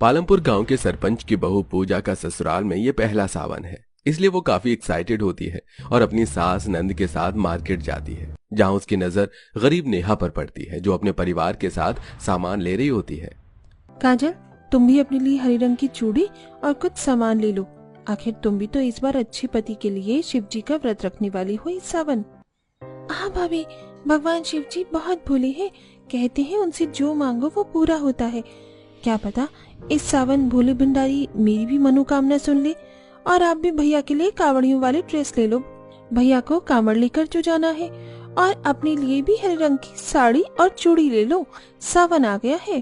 पालमपुर गांव के सरपंच की बहू पूजा का ससुराल में ये पहला सावन है, इसलिए वो काफी एक्साइटेड होती है और अपनी सास नंद के साथ मार्केट जाती है, जहां उसकी नजर गरीब नेहा पर पड़ती है, जो अपने परिवार के साथ सामान ले रही होती है। काजल, तुम भी अपने लिए हरे रंग की चूड़ी और कुछ सामान ले लो। आखिर तुम भी तो इस बार अच्छे पति के लिए शिव जी का व्रत रखने वाली हो इस सावन। हाँ भाभी, भगवान शिव जी बहुत भोले हैं। कहते हैं उनसे जो मांगो वो पूरा होता है। क्या पता इस सावन भोले भंडारी मेरी भी मनोकामना सुन ले। और आप भी भैया के लिए कावड़ियों वाली ड्रेस ले लो। भैया को कांवड़ लेकर जो जाना है। और अपने लिए भी हरे रंग की साड़ी और चूड़ी ले लो, सावन आ गया है।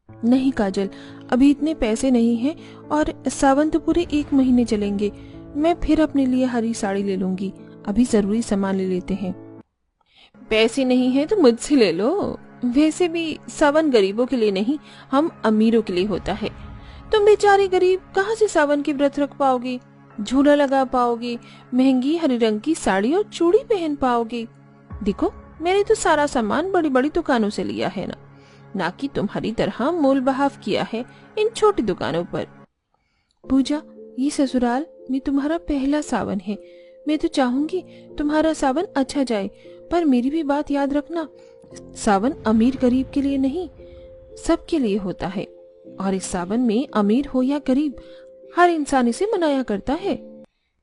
नहीं काजल, अभी इतने पैसे नहीं हैं और सावन तो पूरे 1 महीने चलेंगे। मैं फिर अपने लिए हरी साड़ी ले लूंगी। अभी जरूरी सामान ले लेते हैं। पैसे नहीं है तो मुझसे ले लो। वैसे भी सावन गरीबों के लिए नहीं, हम अमीरों के लिए होता है। तुम बेचारे गरीब कहाँ से सावन के व्रत रख पाओगे, झूला लगा पाओगे, महंगी हरे रंग की साड़ी और चूड़ी पहन पाओगे। देखो, मैंने तो सारा सामान बड़ी बड़ी दुकानों से लिया है ना कि तुम्हारी तरह मोल बहाव किया है इन छोटी दुकानों पर। पूजा, ये ससुराल में तुम्हारा पहला सावन है। मैं तो चाहूंगी तुम्हारा सावन अच्छा जाए, पर मेरी भी बात याद रखना, सावन अमीर गरीब के लिए नहीं, सबके लिए होता है। और इस सावन में अमीर हो या गरीब, हर इंसान इसे मनाया करता है।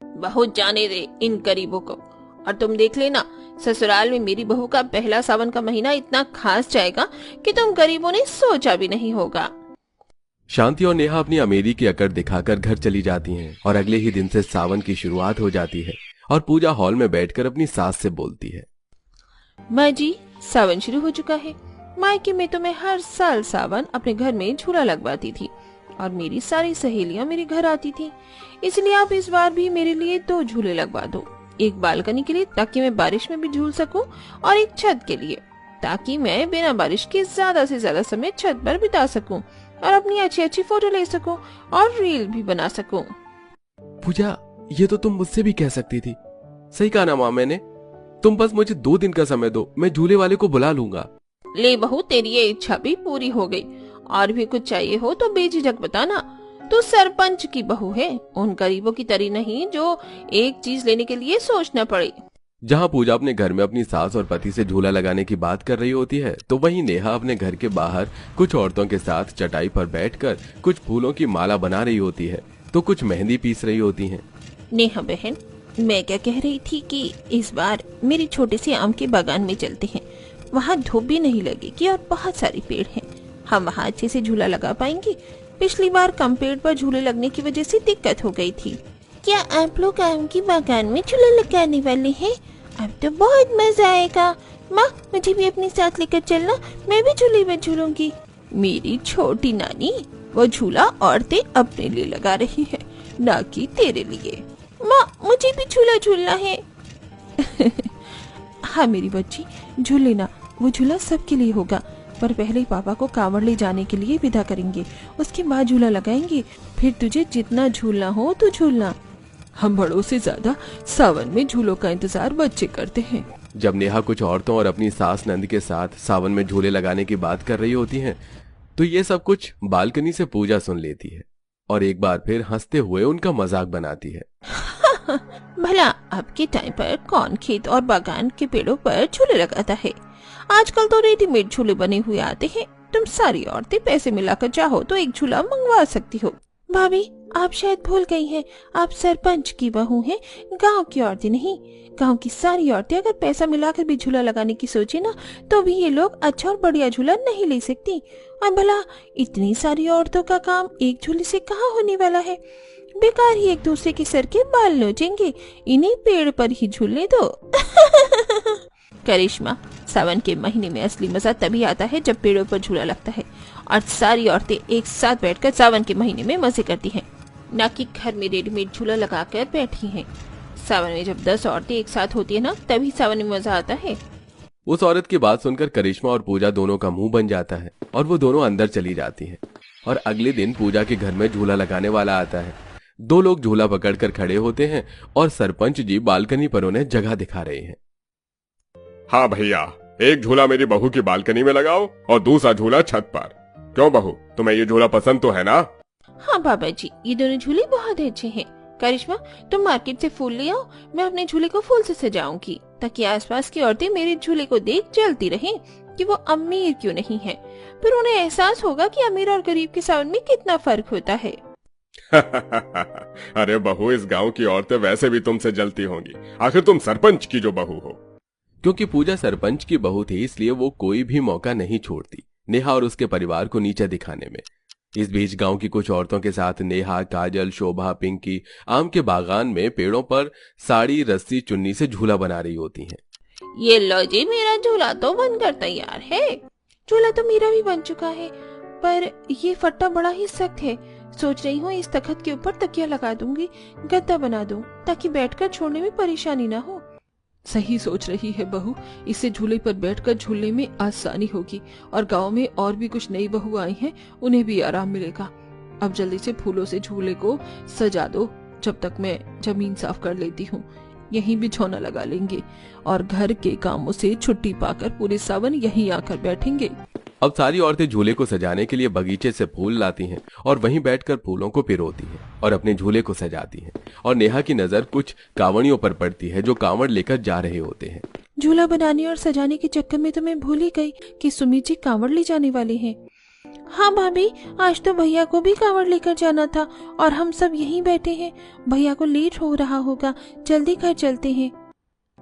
बहुत जाने दे इन गरीबों को। और तुम देख लेना, ससुराल में मेरी बहू का पहला सावन का महीना इतना खास जाएगा कि तुम गरीबों ने सोचा भी नहीं होगा। शांति और नेहा अपनी अमीरी की अकड़ दिखाकर घर चली जाती हैं और अगले ही दिन से सावन की शुरुआत हो जाती है। और पूजा हॉल में बैठकर अपनी सास से बोलती है, माँ जी, सावन शुरू हो चुका है। मायके में तो मैं हर साल सावन अपने घर में झूला लगवाती थी और मेरी सारी सहेलियां मेरे घर आती थी। इसलिए आप इस बार भी मेरे लिए 2 झूले लगवा दो। एक बालकनी के लिए ताकि मैं बारिश में भी झूल सकूं, और एक छत के लिए ताकि मैं बिना बारिश के ज्यादा से ज्यादा समय छत पर बिता सकूं और अपनी अच्छी अच्छी फोटो ले सकूं और रील भी बना सकूं। पूजा, ये तो तुम मुझसे भी कह सकती थी। सही कहा ना माँ मैंने। तुम बस मुझे 2 दिन का समय दो, मैं झूले वाले को बुला लूंगा। ले बहू, तेरी ये इच्छा भी पूरी हो गई। और भी कुछ चाहिए हो तो बेझिझक बताना। तू सरपंच की बहू है, उन गरीबों की तरह नहीं जो एक चीज लेने के लिए सोचना पड़े। जहाँ पूजा अपने घर में अपनी सास और पति से झूला लगाने की बात कर रही होती है, तो वहीं नेहा अपने घर के बाहर कुछ औरतों के साथ चटाई पर बैठकर कुछ फूलों की माला बना रही होती है, तो कुछ मेहंदी पीस रही होती हैं। नेहा बहन, मैं क्या कह रही थी कि इस बार मेरे छोटे से आम के बागान में चलते हैं। वहाँ धूप भी नहीं लगेगी और बहुत सारे पेड़ हैं। हम वहाँ अच्छे से झूला लगा पाएंगे। पिछली बार कम पेड़ पर झूले लगने की वजह से दिक्कत हो गई थी। क्या आप लोग आम की बागान में झूला लगाने वाले हैं? अब तो बहुत मजा आएगा। माँ, मुझे भी अपने साथ लेकर चलना, मैं भी झूले में झूलूंगी। मेरी छोटी नानी, वो झूला औरतें अपने लिए लगा रही है, ना कि तेरे लिए। माँ, मुझे भी झूला झूलना है। हाँ मेरी बच्ची, झूल लेना। वो झूला सबके लिए होगा, पर पहले पापा को कांवड़ ले जाने के लिए विदा करेंगे, उसके बाद झूला लगाएंगे। फिर तुझे जितना झूलना हो तो झूलना। हम बड़ों से ज्यादा सावन में झूलों का इंतजार बच्चे करते हैं। जब नेहा कुछ औरतों और अपनी सास नंद के साथ सावन में झूले लगाने की बात कर रही होती हैं, तो ये सब कुछ बालकनी से पूजा सुन लेती है और एक बार फिर हंसते हुए उनका मजाक बनाती है। भला अब के टाइम पर कौन खेत और बागान के पेड़ों पर झूले लगाता है? आजकल तो रेडीमेड झूले बने हुए आते हैं। तुम सारी औरतें पैसे मिलाकर चाहो तो एक झूला मंगवा सकती हो। भाभी, आप शायद भूल गई हैं, आप सरपंच की बहू हैं, गांव की औरतें नहीं। गांव की सारी औरतें अगर पैसा मिलाकर भी झूला लगाने की सोचे ना, तो भी ये लोग अच्छा और बढ़िया झूला नहीं ले सकती। और भला इतनी सारी औरतों का काम एक झूले से कहाँ होने वाला है? बेकार ही एक दूसरे के सर के बाल नोचेंगे। इन्हीं पेड़ पर ही झूलने दो। करिश्मा, सावन के महीने में असली मजा तभी आता है जब पेड़ों पर झूला लगता है और सारी औरतें एक साथ बैठकर सावन के महीने में मजे करती हैं, ना कि घर में रेडीमेड झूला लगाकर बैठी हैं। सावन में जब 10 औरतें एक साथ होती है ना, तभी सावन में मजा आता है। उस औरत की बात सुनकर करिश्मा और पूजा दोनों का मुंह बन जाता है और वो दोनों अंदर चली जाती हैं। और अगले दिन पूजा के घर में झूला लगाने वाला आता है। 2 लोग झूला पकड़कर खड़े होते हैं और सरपंच जी बालकनी पर उन्हें जगह दिखा रहे हैं। हाँ भैया, एक झूला मेरी बहू की बालकनी में लगाओ और दूसरा झूला छत पर। क्यों बहू, तुम्हें ये झूला पसंद तो है ना? हाँ बाबा जी, ये दोनों झूले बहुत अच्छे हैं। करिश्मा, तुम मार्केट से फूल ले आओ, मैं अपने झूले को फूल से सजाऊंगी ताकि आसपास की औरतें मेरे झूले को देख जलती रहें कि वो अमीर क्यों नहीं है। फिर उन्हें एहसास होगा कि अमीर और गरीब के सावन में कितना फर्क होता है। अरे बहू, इस गांव की औरतें वैसे भी तुमसे जलती होंगी, आखिर तुम सरपंच की जो बहू हो। क्योंकि पूजा सरपंच की बहू थी, इसलिए वो कोई भी मौका नहीं छोड़ती नेहा और उसके परिवार को नीचे दिखाने में। इस बीच गांव की कुछ औरतों के साथ नेहा, काजल, शोभा, पिंकी आम के बागान में पेड़ों पर साड़ी, रस्सी, चुन्नी से झूला बना रही होती हैं। ये लो जी, मेरा झूला तो बनकर तैयार है। झूला तो मेरा भी बन चुका है, पर ये फट्टा बड़ा ही सख्त है। सोच रही हूँ इस तख्त के ऊपर तकिया लगा दूंगी, गद्दा बना दूं ताकि बैठकर छोड़ने में परेशानी ना हो। सही सोच रही है बहू, इससे झूले पर बैठकर झूलने में आसानी होगी और गांव में और भी कुछ नई बहू आई हैं, उन्हें भी आराम मिलेगा। अब जल्दी से फूलों से झूले को सजा दो, जब तक मैं जमीन साफ कर लेती हूँ। यहीं बिछौना लगा लेंगे और घर के कामों से छुट्टी पाकर पूरे सावन यहीं आकर बैठेंगे। अब सारी औरतें झूले को सजाने के लिए बगीचे से फूल लाती हैं और वहीं बैठकर फूलों को पिरोती हैं और अपने झूले को सजाती हैं। और नेहा की नजर कुछ कांवड़ियों पर पड़ती है जो कांवड़ लेकर जा रहे होते हैं। झूला बनाने और सजाने के चक्कर में तो मैं भूल ही गई कि सुमित जी कांवड़ ले जाने वाले हैं। हाँ भाभी, आज तो भैया को भी कांवड़ लेकर जाना था और हम सब यहीं बैठे हैं। भैया को लेट हो रहा होगा, जल्दी घर चलते हैं।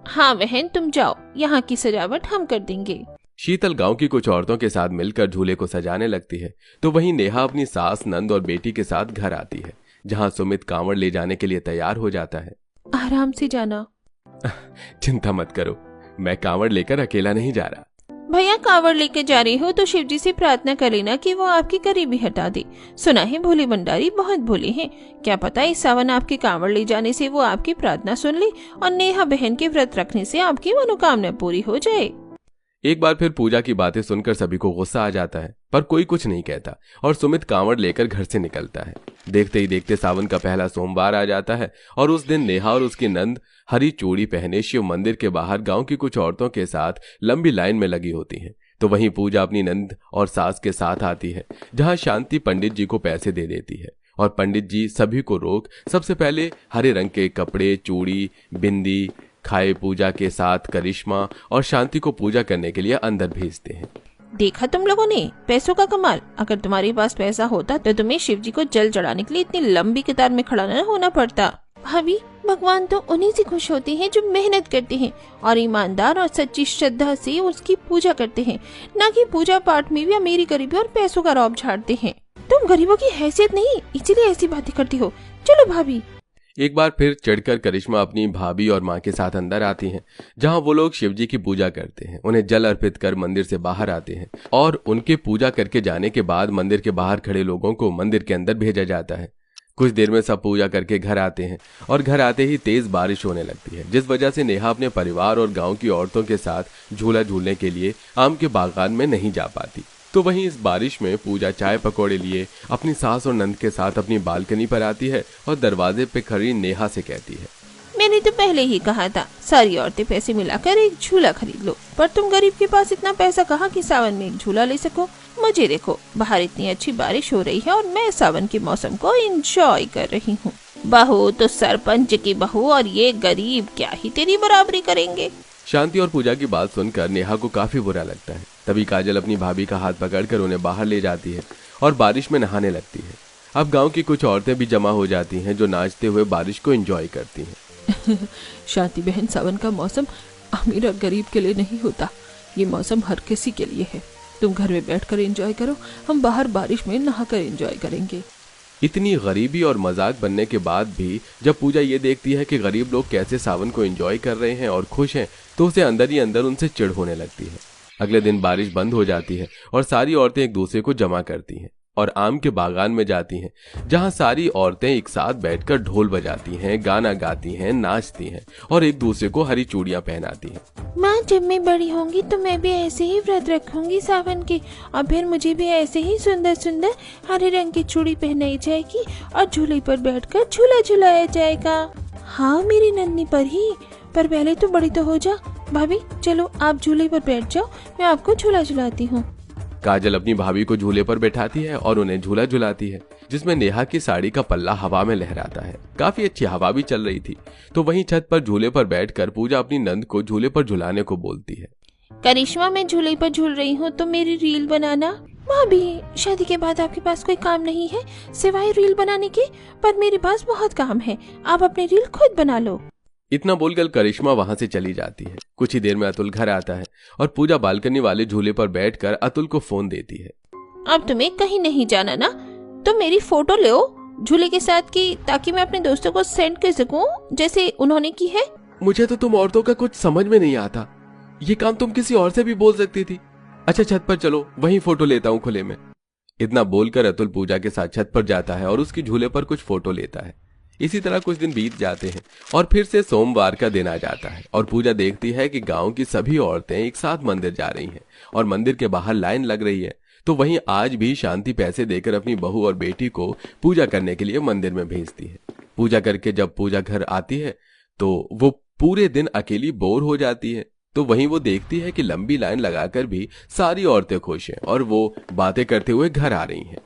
हाँ बहन, तुम जाओ, यहाँ की सजावट हम कर देंगे। शीतल गांव की कुछ औरतों के साथ मिलकर झूले को सजाने लगती है तो वहीं नेहा अपनी सास, नंद और बेटी के साथ घर आती है, जहां सुमित कांवड़ ले जाने के लिए तैयार हो जाता है। आराम से जाना। चिंता मत करो, मैं कांवड़ लेकर अकेला नहीं जा रहा। भैया, कांवड़ लेकर जा रही हो तो शिव जी से प्रार्थना कर लेना कि वो आपकी गरीबी हटा दे। सुना है भोले भंडारी बहुत भोले हैं। क्या पता इस सावन आपके कांवड़ ले जाने से वो आपकी प्रार्थना सुन ले और नेहा बहन के व्रत रखने से आपकी मनोकामना पूरी हो जाए। एक बार फिर पूजा की बातें सुनकर सभी को गुस्सा आ जाता है, पर कोई कुछ नहीं कहता और सुमित कांवड़ लेकर घर से निकलता है। देखते ही देखते सावन का पहला सोमवार आ जाता है और उस दिन नेहा और उसकी नंद हरी चूड़ी पहने शिव मंदिर के बाहर गांव की कुछ औरतों के साथ लंबी लाइन में लगी होती हैं। तो वहीं पूजा अपनी नंद और सास के साथ आती है, जहां शांति पंडित जी को पैसे दे देती है और पंडित जी सभी को रोक सबसे पहले हरे रंग के कपड़े, चूड़ी, बिंदी खाए पूजा के साथ करिश्मा और शांति को पूजा करने के लिए अंदर भेजते हैं। देखा तुम लोगों ने पैसों का कमाल। अगर तुम्हारे पास पैसा होता तो तुम्हें शिव जी को जल चढ़ाने के लिए इतनी लंबी कतार में खड़ा न होना पड़ता। भाभी, भगवान तो उन्हीं से खुश होते हैं जो मेहनत करते हैं और ईमानदार और सच्ची श्रद्धा से उसकी पूजा करते हैं, न कि पूजा पाठ में भी अमीरी गरीबी और पैसों का रौब झाड़ते हैं। तुम गरीबों की हैसियत नहीं, इसीलिए ऐसी बातें करती हो। चलो भाभी। एक बार फिर चढ़कर करिश्मा अपनी भाभी और माँ के साथ अंदर आती हैं, जहां वो लोग शिवजी की पूजा करते हैं, उन्हें जल अर्पित कर मंदिर से बाहर आते हैं और उनके पूजा करके जाने के बाद मंदिर के बाहर खड़े लोगों को मंदिर के अंदर भेजा जाता है। कुछ देर में सब पूजा करके घर आते हैं और घर आते ही तेज बारिश होने लगती है, जिस वजह से नेहा अपने परिवार और गांव की औरतों के साथ झूला झूलने के लिए आम के बागान में नहीं जा पाती। तो वहीं इस बारिश में पूजा चाय पकौड़े लिए अपनी सास और नंद के साथ अपनी बालकनी पर आती है और दरवाजे पे खड़ी नेहा से कहती है, मैंने तो पहले ही कहा था सारी औरतें पैसे मिलाकर एक झूला खरीद लो, पर तुम गरीब के पास इतना पैसा कहाँ कि सावन में एक झूला ले सको। मुझे देखो, बाहर इतनी अच्छी बारिश हो रही है और मैं सावन के मौसम को एंजॉय कर रही हूँ। बहू तो सरपंच की बहू और ये गरीब क्या ही तेरी बराबरी करेंगे। शांति और पूजा की बात सुनकर नेहा को काफी बुरा लगता है। तभी काजल अपनी भाभी का हाथ पकड़कर उन्हें बाहर ले जाती है और बारिश में नहाने लगती है। अब गांव की कुछ औरतें भी जमा हो जाती हैं जो नाचते हुए बारिश को एंजॉय करती हैं। शांति बहन, सावन का मौसम अमीर और गरीब के लिए नहीं होता, ये मौसम हर किसी के लिए है। तुम घर में बैठकर एंजॉय करो, हम बाहर बारिश में नहाकर एंजॉय करेंगे। इतनी गरीबी और मजाक बनने के बाद भी जब पूजा ये देखती है कि गरीब लोग कैसे सावन को एंजॉय कर रहे हैं और खुश हैं, तो उसे अंदर ही अंदर उनसे चिढ़ होने लगती है। अगले दिन बारिश बंद हो जाती है और सारी औरतें एक दूसरे को जमा करती हैं और आम के बागान में जाती हैं, जहां सारी औरतें एक साथ बैठकर ढोल बजाती हैं, गाना गाती हैं, नाचती हैं और एक दूसरे को हरी चूड़ियां पहनाती हैं। माँ, जब मैं बड़ी होंगी तो मैं भी ऐसे ही व्रत रखूंगी सावन के, और फिर मुझे भी ऐसे ही सुंदर सुंदर हरे रंग की चूड़ी पहनाई जाएगी और झूले पर बैठकर झूला झुलाया जाएगा। हाँ मेरी नन्ही पर ही, पर पहले तो बड़ी तो हो जा। भाभी चलो, आप झूले पर बैठ जाओ, मैं आपको झूला झुलाती हूँ। काजल अपनी भाभी को झूले पर बैठाती है और उन्हें झूला झुलाती है, जिसमें नेहा की साड़ी का पल्ला हवा में लहराता है। काफी अच्छी हवा भी चल रही थी। तो वहीं छत पर झूले पर बैठकर पूजा अपनी नंद को झूले पर झुलाने को बोलती है। करिश्मा, मैं झूले पर झूल रही हूँ तो मेरी रील बनाना। भाभी, शादी के बाद आपके पास कोई काम नहीं है सिवाय रील बनाने के? पर मेरे पास बहुत काम है, आप अपनी रील खुद बना लो। इतना बोलकर करिश्मा वहां से चली जाती है। कुछ ही देर में अतुल घर आता है और पूजा बालकनी वाले झूले पर बैठकर अतुल को फोन देती है। अब तुम्हें कहीं नहीं जाना ना, तुम मेरी फोटो लो झूले के साथ की, ताकि मैं अपने दोस्तों को सेंड कर सकूं जैसे उन्होंने की है। मुझे तो तुम औरतों का कुछ समझ में नहीं आता, ये काम तुम किसी और से भी बोल सकती थी। अच्छा छत पर चलो, वहीं फोटो लेता हूँ खुले में। इतना बोलकर अतुल पूजा के साथ छत पर जाता है और उसकी झूले पर कुछ फोटो लेता है। इसी तरह कुछ दिन बीत जाते हैं और फिर से सोमवार का दिन आ जाता है और पूजा देखती है कि गांव की सभी औरतें एक साथ मंदिर जा रही हैं और मंदिर के बाहर लाइन लग रही है। तो वहीं आज भी शांति पैसे देकर अपनी बहू और बेटी को पूजा करने के लिए मंदिर में भेजती है। पूजा करके जब पूजा घर आती है तो वो पूरे दिन अकेली बोर हो जाती है। तो वहीं वो देखती है कि लंबी लाइन लगाकर भी सारी औरतें खुश हैं और वो बातें करते हुए घर आ रही हैं।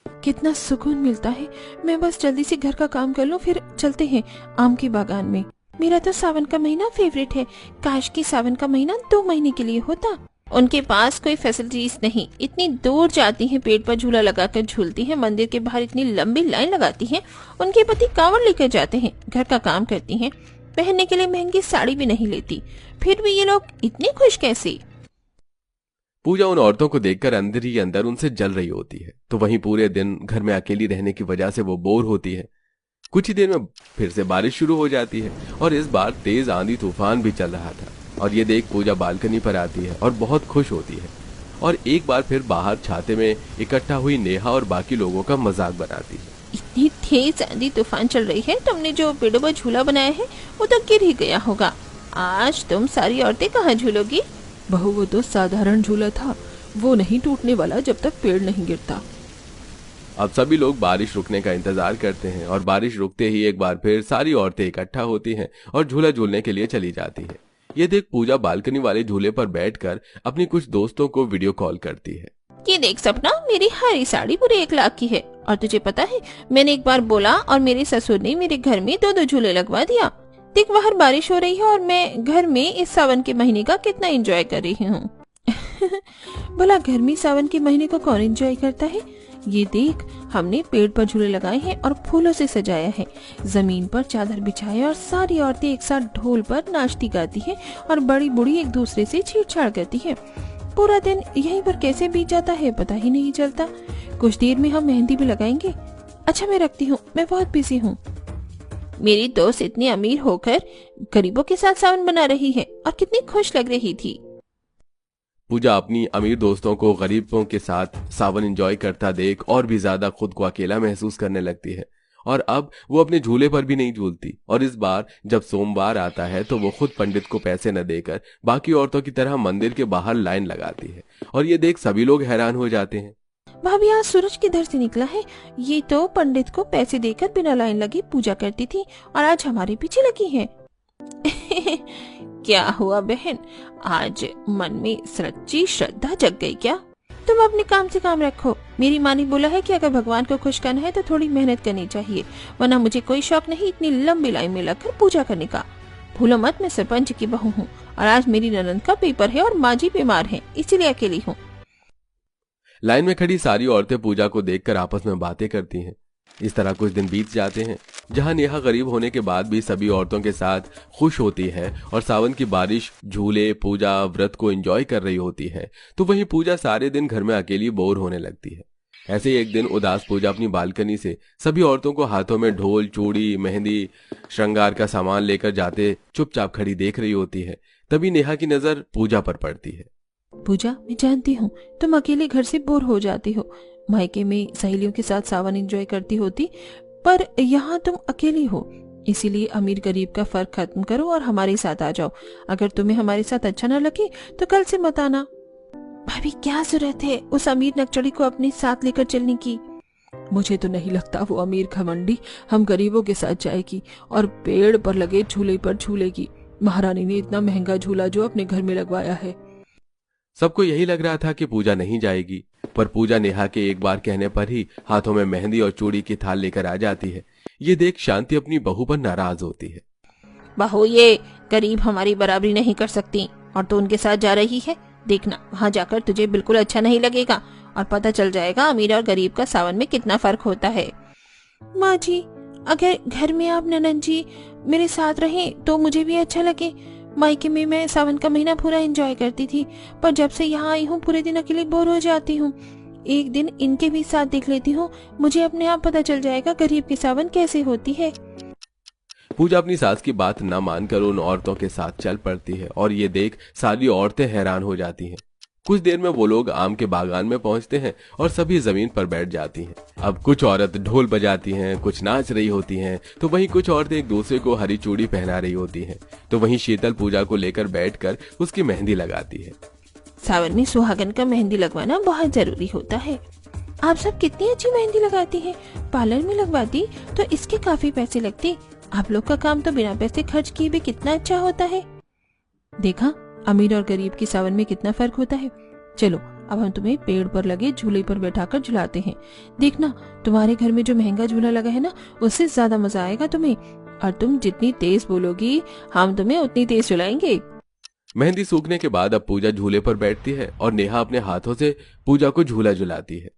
कितना सुकून मिलता है। मैं बस जल्दी से घर का काम कर लूं, फिर चलते हैं आम के बागान में। मेरा तो सावन का महीना फेवरेट है। काश की सावन का महीना 2 महीने के लिए होता। उनके पास कोई फैसिलिटीज नहीं, इतनी दूर जाती हैं, पेड़ पर झूला लगाकर झूलती हैं, मंदिर के बाहर इतनी लंबी लाइन लगाती हैं, उनके पति कांवड़ लेकर जाते हैं, घर का काम करती हैं, पहनने के लिए महंगी साड़ी भी नहीं लेती, फिर भी ये लोग इतने खुश कैसे? पूजा उन औरतों को देखकर अंदर ही अंदर उनसे जल रही होती है। तो वहीं पूरे दिन घर में अकेली रहने की वजह से वो बोर होती है। कुछ ही देर में फिर से बारिश शुरू हो जाती है और इस बार तेज आंधी तूफान भी चल रहा था। और ये देख पूजा बालकनी पर आती है और बहुत खुश होती है और एक बार फिर बाहर छाते में इकट्ठा हुई नेहा और बाकी लोगों का मजाक बनाती है। इतनी तेज आंधी तूफान चल रही है, तुमने जो पेड़ों पर झूला बनाया है वो तो गिर ही गया होगा। आज तुम सारी औरतें कहाँ झूलोगी? बहू, वो तो साधारण झूला था, वो नहीं टूटने वाला जब तक पेड़ नहीं गिरता। अब सभी लोग बारिश रुकने का इंतजार करते हैं और बारिश रुकते ही एक बार फिर सारी औरतें इकट्ठा होती हैं और झूला झूलने के लिए चली जाती है। ये देख पूजा बालकनी वाले झूले पर बैठकर अपनी कुछ दोस्तों को वीडियो कॉल करती है। ये देख सपना, मेरी हरी साड़ी पूरे 1 लाख की है और तुझे पता है मैंने एक बार बोला और मेरे ससुर ने मेरे घर में 2-2 झूले लगवा दिया। देख बाहर बारिश हो रही है और मैं घर में इस सावन के महीने का कितना एंजॉय कर रही हूँ। भला गर्मी सावन के महीने को कौन एंजॉय करता है? ये देख, हमने पेड़ पर झूले लगाए हैं और फूलों से सजाया है, जमीन पर चादर बिछाए और सारी औरतें एक साथ ढोल पर नाचती गाती हैं और बड़ी बूढ़ी एक दूसरे से छेड़छाड़ करती हैं। पूरा दिन यहीं पर कैसे बीत जाता है पता ही नहीं चलता। कुछ देर में हम मेहंदी भी लगाएंगे। अच्छा मैं रखती हूँ, मैं बहुत बिजी हूँ। मेरी दोस्त इतनी अमीर होकर गरीबों के साथ सावन बना रही है और कितनी खुश लग रही थी। पूजा अपनी अमीर दोस्तों को गरीबों के साथ सावन एंजॉय करता देख और भी ज्यादा खुद को अकेला महसूस करने लगती है और अब वो अपने झूले पर भी नहीं झूलती। और इस बार जब सोमवार आता है तो वो खुद पंडित को पैसे न देकर बाकी औरतों की तरह मंदिर के बाहर लाइन लगाती है और ये देख सभी लोग हैरान हो जाते हैं। भाभी, आज सूरज किधर से निकला है? ये तो पंडित को पैसे देकर बिना लाइन लगे पूजा करती थी और आज हमारे पीछे लगी है। क्या हुआ बहन, आज मन में सच्ची श्रद्धा जग गई क्या? तुम अपने काम से काम रखो। मेरी माँ ने बोला है कि अगर भगवान को खुश करना है तो थोड़ी मेहनत करनी चाहिए, वरना मुझे कोई शौक नहीं इतनी लंबी लाइन में लगकर पूजा करने का। भूलो मत, मैं सरपंच की बहू हूँ और आज मेरी ननद का पेपर है और माँ जी बीमार है, इसीलिए अकेली हूँ। लाइन में खड़ी सारी औरतें पूजा को देखकर आपस में बातें करती हैं। इस तरह कुछ दिन बीत जाते हैं जहां नेहा गरीब होने के बाद भी सभी औरतों के साथ खुश होती है और सावन की बारिश, झूले, पूजा, व्रत को एंजॉय कर रही होती है। तो वहीं पूजा सारे दिन घर में अकेली बोर होने लगती है। ऐसे ही एक दिन उदास पूजा अपनी बालकनी से सभी औरतों को हाथों में ढोल, चूड़ी, मेहंदी, श्रृंगार का सामान लेकर जाते चुपचाप खड़ी देख रही होती है। तभी नेहा की नजर पूजा पर पड़ती है। पूजा, मैं जानती हूँ तुम अकेले घर से बोर हो जाती हो, मायके में सहेलियों के साथ सावन एंजॉय करती होती, पर यहाँ तुम अकेली हो। इसीलिए अमीर गरीब का फर्क खत्म करो और हमारे साथ आ जाओ। अगर तुम्हें हमारे साथ अच्छा न लगे तो कल से मत आना। भाभी, क्या जरूरत है उस अमीर नकचड़ी को अपने साथ लेकर चलने की? मुझे तो नहीं लगता वो अमीर घमंडी हम गरीबों के साथ जाएगी और पेड़ पर लगे झूले पर झूलेगी। महारानी ने इतना महंगा झूला जो अपने घर में लगवाया है। सबको यही लग रहा था कि पूजा नहीं जाएगी, पर पूजा नेहा के एक बार कहने पर ही हाथों में मेहंदी और चूड़ी की थाल लेकर आ जाती है। ये देख शांति अपनी बहू पर नाराज होती है। बहू, ये गरीब हमारी बराबरी नहीं कर सकती और तू उनके साथ जा रही है। देखना, वहाँ जाकर तुझे बिल्कुल अच्छा नहीं लगेगा और पता चल जाएगा अमीर और गरीब का सावन में कितना फर्क होता है। माँ जी, अगर घर में आप ननद जी मेरे साथ रहें तो मुझे भी अच्छा लगे। मायके में मैं सावन का महीना पूरा एंजॉय करती थी, पर जब से यहाँ आई हूँ पूरे दिन अकेले बोर हो जाती हूँ। एक दिन इनके भी साथ देख लेती हूँ, मुझे अपने आप पता चल जाएगा गरीब की सावन कैसे होती है। पूजा अपनी सास की बात न मानकर उन औरतों के साथ चल पड़ती है और ये देख सारी औरतें हैरान हो जाती हैं। कुछ देर में वो लोग आम के बागान में पहुंचते हैं और सभी जमीन पर बैठ जाती हैं। अब कुछ औरत ढोल बजाती हैं, कुछ नाच रही होती हैं, तो वहीं कुछ औरतें एक दूसरे को हरी चूड़ी पहना रही होती हैं। तो वहीं शीतल पूजा को लेकर बैठकर उसकी मेहंदी लगाती है। सावन में सुहागन का मेहंदी लगवाना बहुत जरूरी होता है। आप सब कितनी अच्छी मेहंदी लगाती हैं। पार्लर में लगवाती तो इसके काफी पैसे लगते। आप लोग का काम तो बिना पैसे खर्च किए भी कितना अच्छा होता है। देखा, अमीर और गरीब की सावन में कितना फर्क होता है। चलो, अब हम तुम्हें पेड़ पर लगे झूले पर बैठाकर झुलाते हैं। देखना, तुम्हारे घर में जो महंगा झूला लगा है ना, उससे ज्यादा मजा आएगा तुम्हें। और तुम जितनी तेज बोलोगी हम तुम्हें उतनी तेज झुलाएंगे। मेहंदी सूखने के बाद अब पूजा झूले पर बैठती है और नेहा अपने हाथों से पूजा को झूला झुलाती है।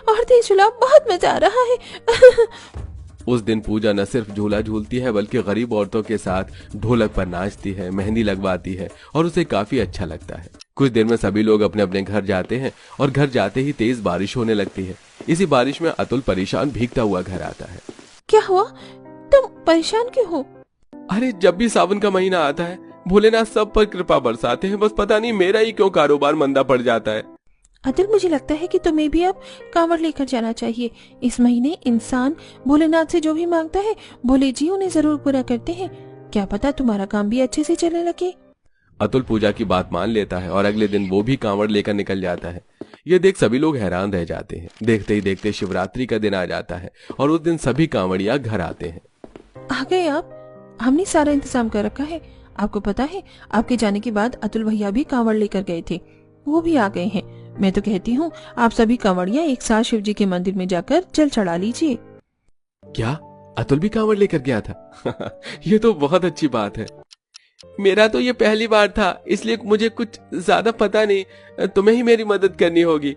और तेज झूला, बहुत मजा आ रहा है। उस दिन पूजा न सिर्फ झूला झूलती है बल्कि गरीब औरतों के साथ ढोलक पर नाचती है, मेहंदी लगवाती है और उसे काफी अच्छा लगता है। कुछ देर में सभी लोग अपने अपने घर जाते हैं और घर जाते ही तेज बारिश होने लगती है। इसी बारिश में अतुल परेशान भीगता हुआ घर आता है। क्या हुआ? तुम परेशान क्यों हो? अरे, जब भी सावन का महीना आता है भोलेनाथ सब पर कृपा बरसाते हैं, बस पता नहीं मेरा ही क्यों कारोबार मंदा पड़ जाता है। अतुल, मुझे लगता है कि तुम्हें भी अब कांवड़ लेकर जाना चाहिए। इस महीने इंसान भोलेनाथ से जो भी मांगता है भोले जी उन्हें जरूर पूरा करते हैं। क्या पता तुम्हारा काम भी अच्छे से चलने लगे। अतुल पूजा की बात मान लेता है और अगले दिन वो भी कांवड़ लेकर निकल जाता है। ये देख सभी लोग हैरान रह जाते हैं। देखते ही देखते शिवरात्रि का दिन आ जाता है और उस दिन सभी कांवड़िया घर आते हैं। आ गए आप? हमने सारा इंतजाम कर रखा है। आपको पता है, आपके जाने के बाद अतुल भैया भी कांवड़ लेकर गए थे, वो भी आ गए हैं। मैं तो कहती हूँ आप सभी कांवड़िया एक साथ शिव जी के मंदिर में जाकर जल चढ़ा लीजिए। क्या अतुल भी कांवड़ लेकर गया था? ये तो बहुत अच्छी बात है। मेरा तो ये पहली बार था, इसलिए मुझे कुछ ज्यादा पता नहीं। तुम्हें ही मेरी मदद करनी होगी।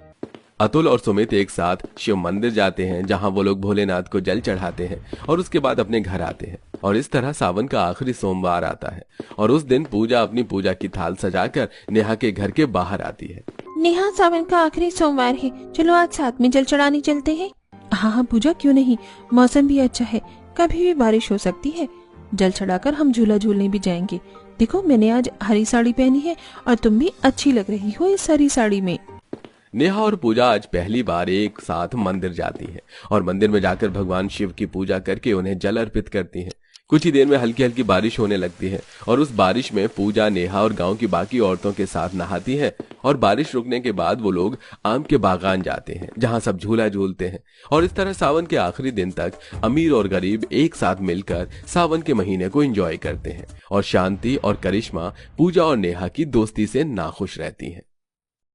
अतुल और सुमित एक साथ शिव मंदिर जाते हैं, जहां वो लोग भोलेनाथ को जल चढ़ाते हैं और उसके बाद अपने घर आते हैं। और इस तरह सावन का आखिरी सोमवार आता है और उस दिन पूजा अपनी पूजा की थाल सजाकर नेहा के घर के बाहर आती है। नेहा, सावन का आखिरी सोमवार है, चलो आज साथ में जल चढ़ाने चलते हैं। हाँ पूजा, क्यों नहीं। मौसम भी अच्छा है, कभी भी बारिश हो सकती है। जल चढ़ाकर हम झूला झूलने भी जाएंगे। देखो, मैंने आज हरी साड़ी पहनी है और तुम भी अच्छी लग रही हो इस हरी साड़ी में। नेहा और पूजा आज पहली बार एक साथ मंदिर जाती है और मंदिर में जाकर भगवान शिव की पूजा करके उन्हें जल अर्पित करती हैं। कुछ ही देर में हल्की हल्की बारिश होने लगती है और उस बारिश में पूजा, नेहा और गांव की बाकी औरतों के साथ नहाती है। और बारिश रुकने के बाद वो लोग आम के बागान जाते हैं, जहां सब झूला झूलते हैं। और इस तरह सावन के आखिरी दिन तक अमीर और गरीब एक साथ मिलकर सावन के महीने को एंजॉय करते हैं। और शांति और करिश्मा पूजा और नेहा की दोस्ती से नाखुश रहती हैं।